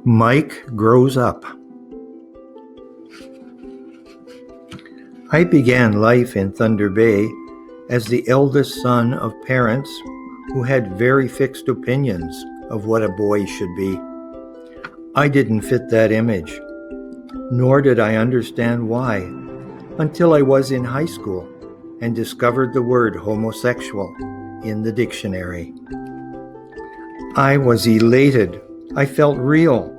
Mike grows up. I began life in Thunder Bay as the eldest son of parents who had very fixed opinions of what a boy should be. I didn't fit that image, nor did I understand why, until I was in high school and discovered the word homosexual in the dictionary. I was elated. I felt real.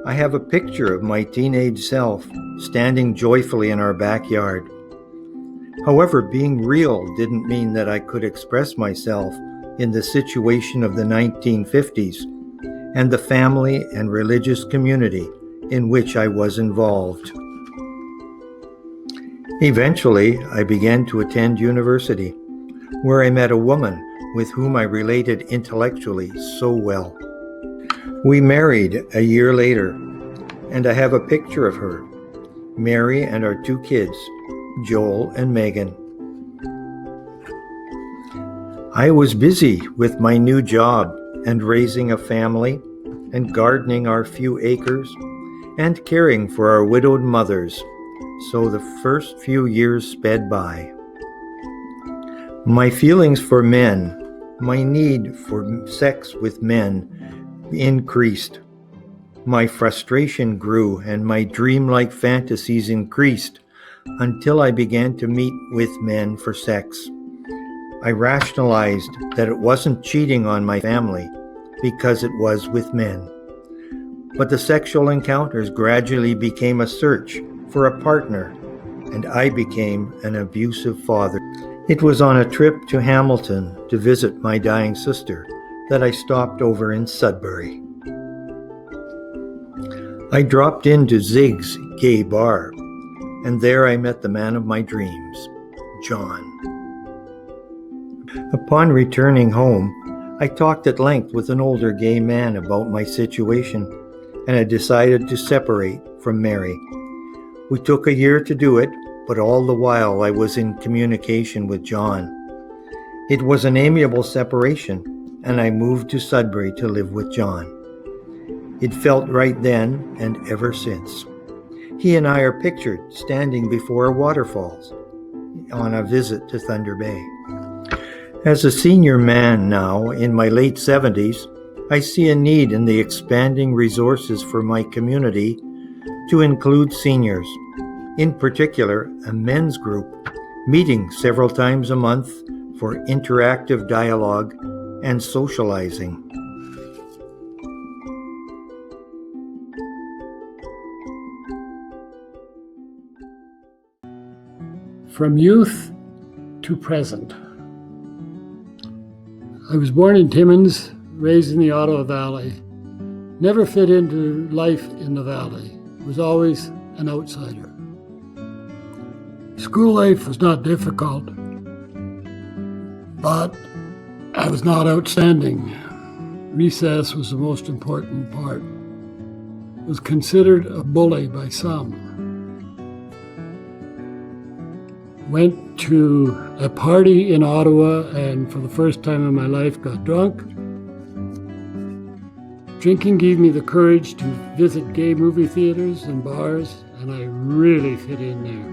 I have a picture of my teenage self standing joyfully in our backyard. However, being real didn't mean that I could express myself in the situation of the 1950s and the family and religious community in which I was involved. Eventually, I began to attend university, where I met a woman with whom I related intellectually so well. We married a year later, and I have a picture of her, Mary, and our two kids, Joel and Megan. I was busy with my new job and raising a family and gardening our few acres and caring for our widowed mothers, so the first few years sped by. My feelings for men, my need for sex with men increased. My frustration grew and my dreamlike fantasies increased until I began to meet with men for sex. I rationalized that it wasn't cheating on my family because it was with men. But the sexual encounters gradually became a search for a partner, and I became an abusive father. It was on a trip to Hamilton to visit my dying sister that I stopped over in Sudbury. I dropped into Zig's gay bar, and there I met the man of my dreams, John. Upon returning home, I talked at length with an older gay man about my situation, and I decided to separate from Mary. We took a year to do it, but all the while I was in communication with John. It was an amiable separation, and I moved to Sudbury to live with John. It felt right then and ever since. He and I are pictured standing before waterfalls on a visit to Thunder Bay. As a senior man now, in my late 70s, I see a need in the expanding resources for my community to include seniors, in particular a men's group, meeting several times a month for interactive dialogue and socializing. From youth to present. I was born in Timmins, raised in the Ottawa Valley. Never fit into life in the valley. Was always an outsider. School life was not difficult, but I was not outstanding. Recess was the most important part. Was considered a bully by some. Went to a party in Ottawa and for the first time in my life got drunk. Drinking gave me the courage to visit gay movie theaters and bars, and I really fit in there.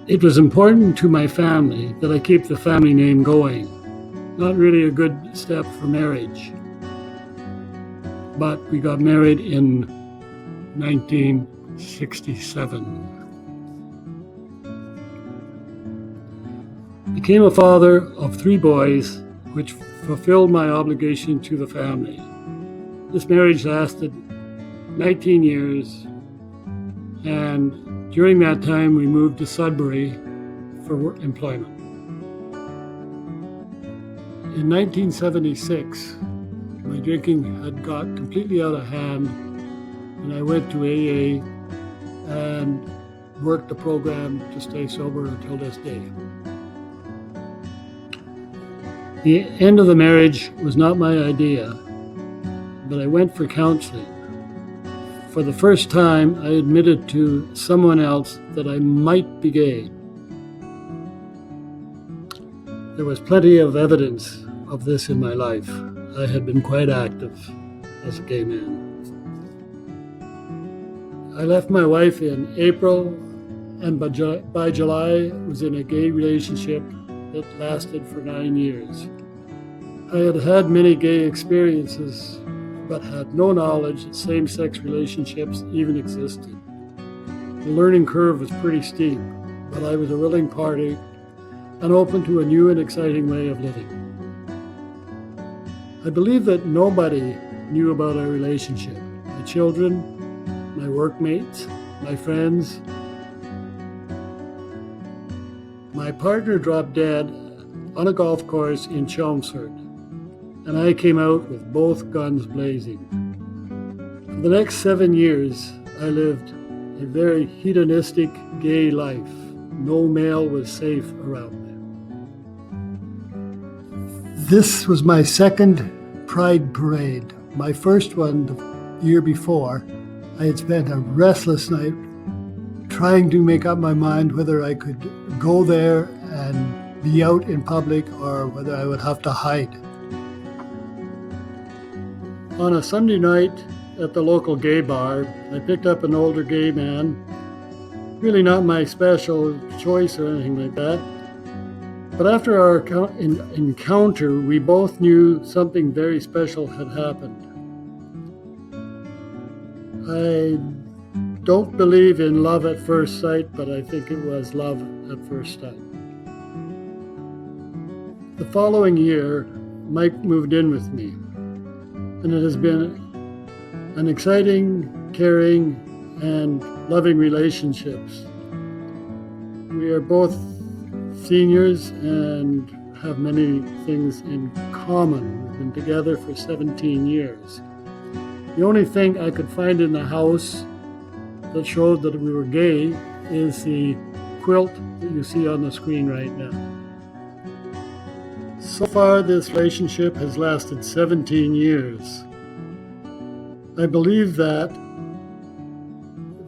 It was important to my family that I keep the family name going. Not really a good step for marriage. But we got married in 1967. Became a father of 3 boys, which fulfilled my obligation to the family. This marriage lasted 19 years, and during that time we moved to Sudbury for employment. In 1976, my drinking had got completely out of hand, and I went to AA and worked the program to stay sober until this day. The end of the marriage was not my idea, but I went for counseling. For the first time, I admitted to someone else that I might be gay. There was plenty of evidence of this in my life. I had been quite active. as a gay man. I left my wife in April, and by July was in a gay relationship that lasted for 9 years. I had had many gay experiences, but had no knowledge that same-sex relationships even existed. The learning curve was pretty steep, but I was a willing party and open to a new and exciting way of living. I believe that nobody knew about our relationship. My children, my workmates, my friends. My partner dropped dead on a golf course in Chelmsford, and I came out with both guns blazing. For the next 7 years, I lived a very hedonistic gay life. No male was safe around me. This was my second Pride Parade. My first one the year before, I had spent a restless night trying to make up my mind whether I could go there and be out in public or whether I would have to hide. On a Sunday night at the local gay bar, I picked up an older gay man, really not my special choice or anything like that. But after our encounter, we both knew something very special had happened. I don't believe in love at first sight, but I think it was love at first sight. The following year, Mike moved in with me, and it has been an exciting, caring, and loving relationships. We are both seniors and have many things in common. We've been together for 17 years. The only thing I could find in the house that showed that we were gay is the quilt that you see on the screen right now. So far, this relationship has lasted 17 years. I believe that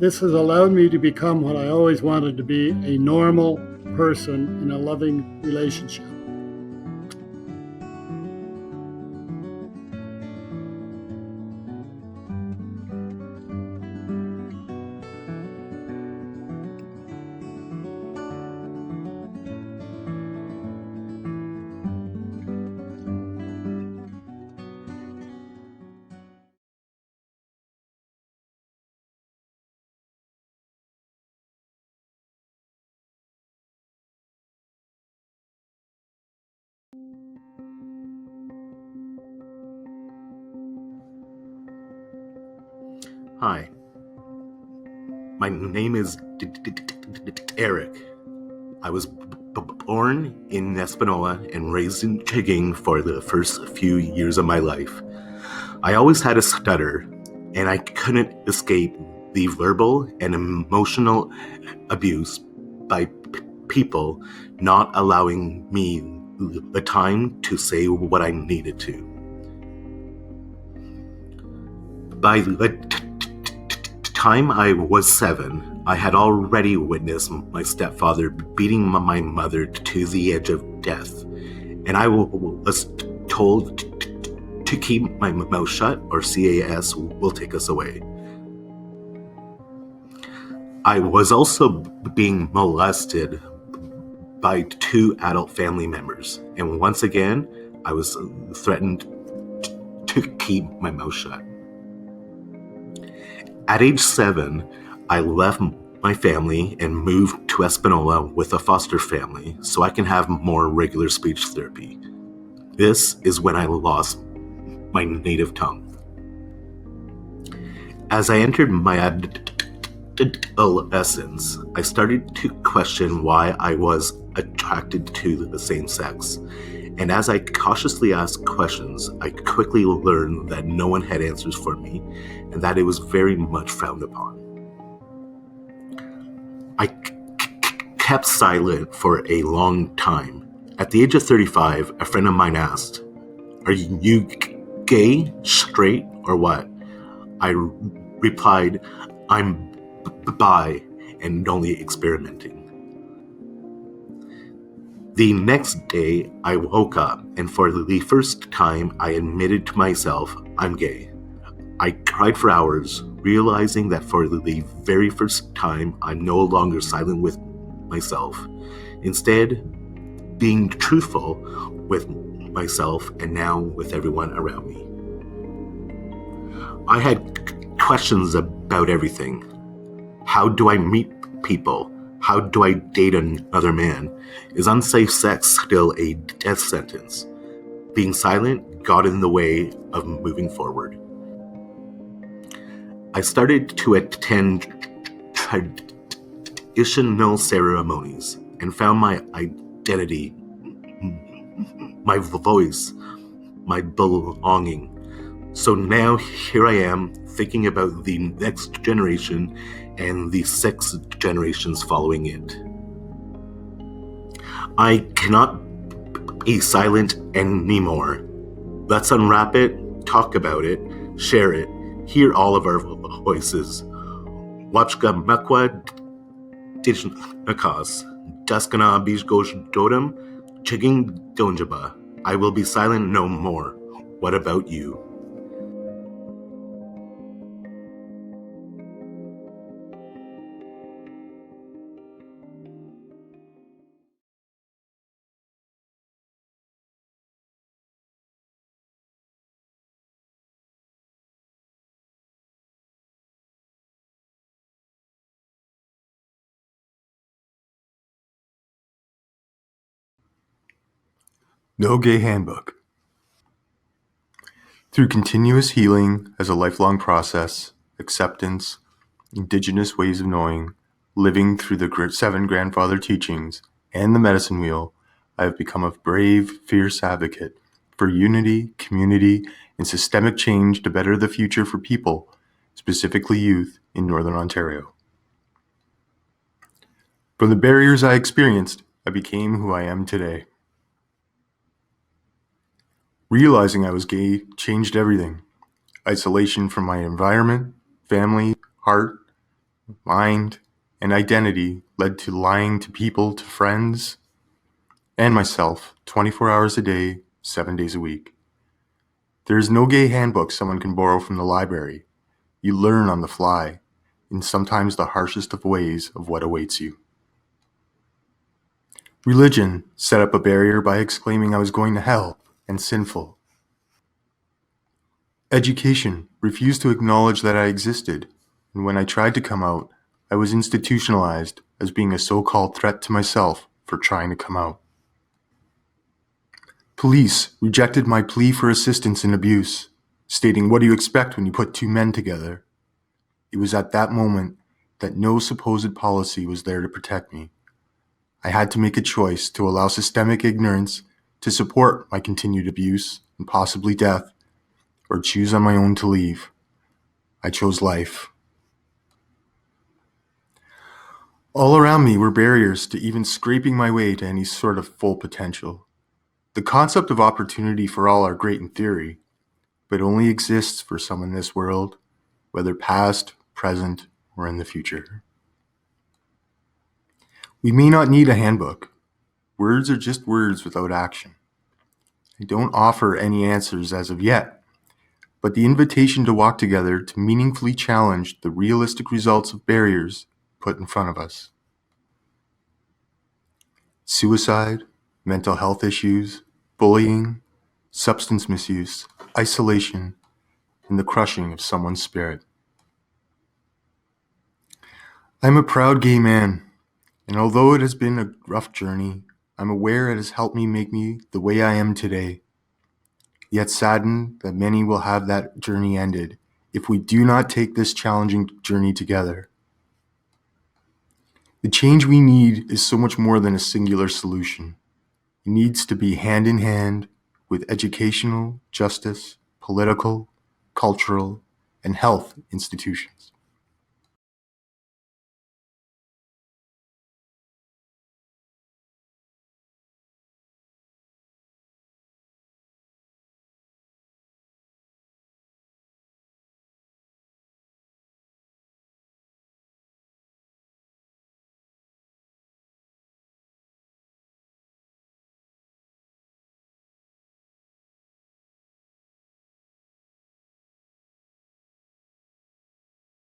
this has allowed me to become what I always wanted to be, a normal person in a loving relationship. Hi, my name is Eric. I was born in Espanola and raised in Chigging for the first few years of my life. I always had a stutter, and I couldn't escape the verbal and emotional abuse by people not allowing me the time to say what I needed to. By the time I was 7, I had already witnessed my stepfather beating my mother to the edge of death, and I was told to keep my mouth shut or CAS will take us away. I was also being molested by 2 adult family members, and once again, I was threatened to keep my mouth shut. At age 7, I left my family and moved to Espanola with a foster family so I can have more regular speech therapy. This is when I lost my native tongue. As I entered my adolescence, I started to question why I was attracted to the same sex. And as I cautiously asked questions, I quickly learned that no one had answers for me and that it was very much frowned upon. I kept silent for a long time. At the age of 35, a friend of mine asked, "Are you gay, straight, or what?" I replied, "I'm bi and only experimenting." The next day, I woke up, and for the first time, I admitted to myself, I'm gay. cried for hours, realizing that for the very first time, I'm no longer silent with myself. Instead, being truthful with myself and now with everyone around me. I had questions about everything. How do I meet people? How do I date another man? Is unsafe sex still a death sentence? Being silent got in the way of moving forward. I started to attend traditional ceremonies and found my identity, my voice, my belonging. So now here I am thinking about the next generation and the 6 generations following it. I cannot be silent anymore. Let's unwrap it, talk about it, share it, hear all of our voices. Wapchka Makwa Dijnakas, Daskana Bijgosh Dodam, Chiging Donjaba. I will be silent no more. What about you? No Gay Handbook. Through continuous healing as a lifelong process, acceptance, indigenous ways of knowing, living through the 7 grandfather teachings, and the medicine wheel, I have become a brave, fierce advocate for unity, community, and systemic change to better the future for people, specifically youth, in Northern Ontario. From the barriers I experienced, I became who I am today. Realizing I was gay changed everything. Isolation from my environment, family, heart, mind, and identity led to lying to people, to friends, and myself 24 hours a day, 7 days a week. There is no gay handbook someone can borrow from the library. You learn on the fly, in sometimes the harshest of ways of what awaits you. Religion set up a barrier by exclaiming I was going to hell and sinful. Education refused to acknowledge that I existed, and when I tried to come out, I was institutionalized as being a so-called threat to myself for trying to come out. Police rejected my plea for assistance in abuse, stating, "What do you expect when you put 2 men together?" It was at that moment that no supposed policy was there to protect me. I had to make a choice to allow systemic ignorance to support my continued abuse and possibly death, or choose on my own to leave. I chose life. All around me were barriers to even scraping my way to any sort of full potential. The concept of opportunity for all are great in theory, but only exists for some in this world, whether past, present, or in the future. We may not need a handbook. Words are just words without action. I don't offer any answers as of yet, but the invitation to walk together to meaningfully challenge the realistic results of barriers put in front of us. Suicide, mental health issues, bullying, substance misuse, isolation, and the crushing of someone's spirit. I'm a proud gay man, and although it has been a rough journey, I'm aware it has helped me make me the way I am today. Yet saddened that many will have that journey ended if we do not take this challenging journey together. The change we need is so much more than a singular solution. It needs to be hand in hand with educational, justice, political, cultural, and health institutions.